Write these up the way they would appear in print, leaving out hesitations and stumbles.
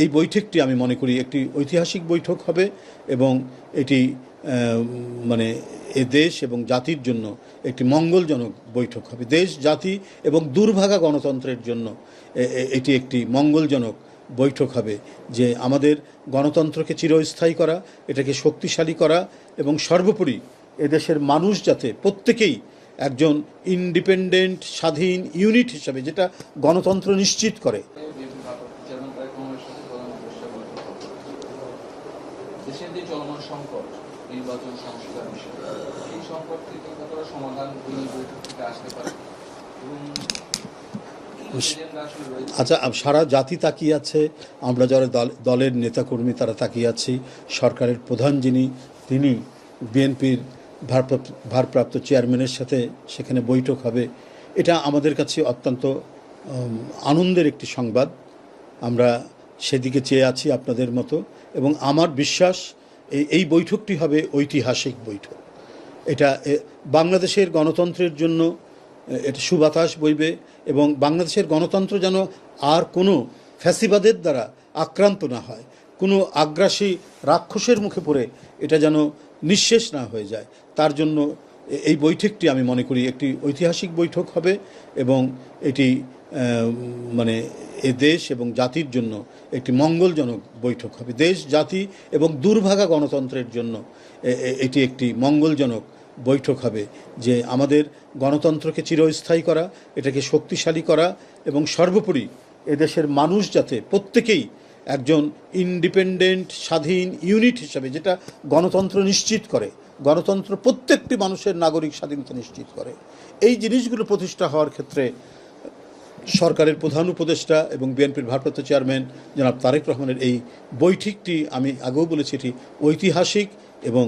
এই বৈঠকটি আমি মনে করি একটি ঐতিহাসিক বৈঠক হবে এবং এটি মানে এ দেশ এবং জাতির জন্য একটি মঙ্গলজনক বৈঠক হবে। দেশ, জাতি এবং দুর্ভাগা গণতন্ত্রের জন্য এটি একটি মঙ্গলজনক বৈঠক হবে, যে আমাদের গণতন্ত্রকে চিরস্থায়ী করা, এটাকে শক্তিশালী করা এবং সর্বোপরি এদেশের মানুষ যাতে প্রত্যেকেই একজন ইন্ডিপেন্ডেন্ট স্বাধীন ইউনিট হিসাবে, যেটা গণতন্ত্র নিশ্চিত করে। দেশের যে চলমান সংকট, নির্বাচন সংস্কার বিষয়, এই সংকট থেকে কতটা সমাধান এই বৈঠক থেকে আসতে পারে? আচ্ছা, সারা জাতি তাকিয়ে আছে, আমরা যারা দলের নেতাকর্মী তারা তাকিয়ে আছি। সরকারের প্রধান যিনি, তিনি বিএনপির ভারপ্রাপ্ত চেয়ারম্যানের সাথে সেখানে বৈঠক হবে। এটা আমাদের কাছে অত্যন্ত আনন্দের একটি সংবাদ। আমরা সেদিকে চেয়ে আছি আপনাদের মতো, এবং আমার বিশ্বাস এই বৈঠকটি হবে ঐতিহাসিক বৈঠক। এটা বাংলাদেশের গণতন্ত্রের জন্য এটা সুবাতাস বইবে, এবং বাংলাদেশের গণতন্ত্র যেন আর কোনো ফ্যাসিবাদের দ্বারা আক্রান্ত না হয়, কোনো আগ্রাসী রাক্ষসের মুখে পড়ে এটা যেন নিঃশেষ না হয়ে যায়, তার জন্য এই বৈঠকটি আমি মনে করি একটি ঐতিহাসিক বৈঠক হবে এবং এটি মানে এ দেশ এবং জাতির জন্য একটি মঙ্গলজনক বৈঠক হবে। দেশ, জাতি এবং দুর্ভাগা গণতন্ত্রের জন্য এটি একটি মঙ্গলজনক বৈঠক হবে, যে আমাদের গণতন্ত্রকে চিরস্থায়ী করা, এটাকে শক্তিশালী করা এবং সর্বোপরি এদেশের মানুষ যাতে প্রত্যেকেই একজন ইন্ডিপেন্ডেন্ট স্বাধীন ইউনিট হিসাবে, যেটা গণতন্ত্র নিশ্চিত করে, গণতন্ত্র প্রত্যেকটি মানুষের নাগরিক স্বাধীনতা নিশ্চিত করে, এই জিনিসগুলো প্রতিষ্ঠা হওয়ার ক্ষেত্রে সরকারের প্রধান উপদেষ্টা এবং বিএনপির ভারপ্রাপ্ত চেয়ারম্যান জনাব তারেক রহমানের এই বৈঠকটি, আমি আগেও বলেছি, এটি ঐতিহাসিক এবং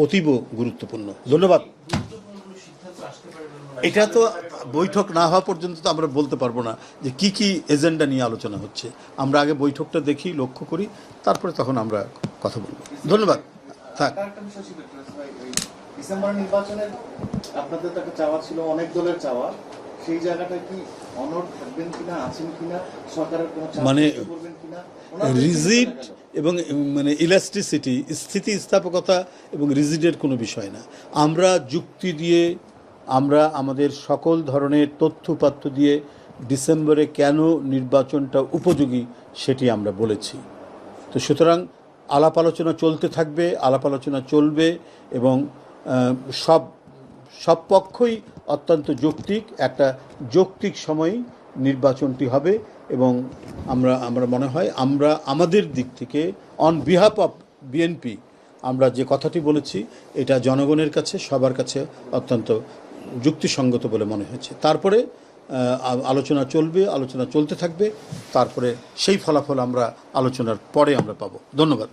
অতীব গুরুত্বপূর্ণ। ধন্যবাদ। এটা তো বৈঠক না হওয়া পর্যন্ত তো আমরা বলতে পারবো না যে কি কি এজেন্ডা নিয়ে আলোচনা হচ্ছে। আমরা আগে বৈঠকটা দেখি, লক্ষ্য করি, তারপরে তখন আমরা কথা বলবো। ধন্যবাদ। থাক। ডিসেম্বর নির্বাচনের আপনাদের তো একটা চাওয়া ছিল, অনেক দলের চাওয়া, সেই জায়গাটা কি অনড় থাকবেন কিনা, আছেন কিনা, সরকারের কোনো চাপ করবেন কিনা? রিজিড এবং মানে ইলাস্টিসিটি, স্থিতিস্থাপকতা এবং রিজিডের কোনো বিষয় না। আমরা যুক্তি দিয়ে, আমরা আমাদের সকল ধরনের তথ্যপাত্র দিয়ে ডিসেম্বরে কেন নির্বাচনটা উপযোগী সেটি আমরা বলেছি। তো সুতরাং আলাপ আলোচনা চলতে থাকবে, আলাপ আলোচনা চলবে এবং সব পক্ষই অত্যন্ত যৌক্তিক, একটা যৌক্তিক সময়ে নির্বাচনটি হবে এবং আমরা মনে হয় আমরা আমাদের দিক থেকে অন বিহাফ অফ বিএনপি আমরা যে কথাটি বলেছি এটা জনগণের কাছে, সবার কাছে অত্যন্ত যুক্তিসঙ্গত বলে মনে হয়েছে। তারপরে আলোচনা চলবে, আলোচনা চলতে থাকবে, তারপরে সেই ফলাফল আমরা আলোচনার পরে আমরা পাবো। ধন্যবাদ।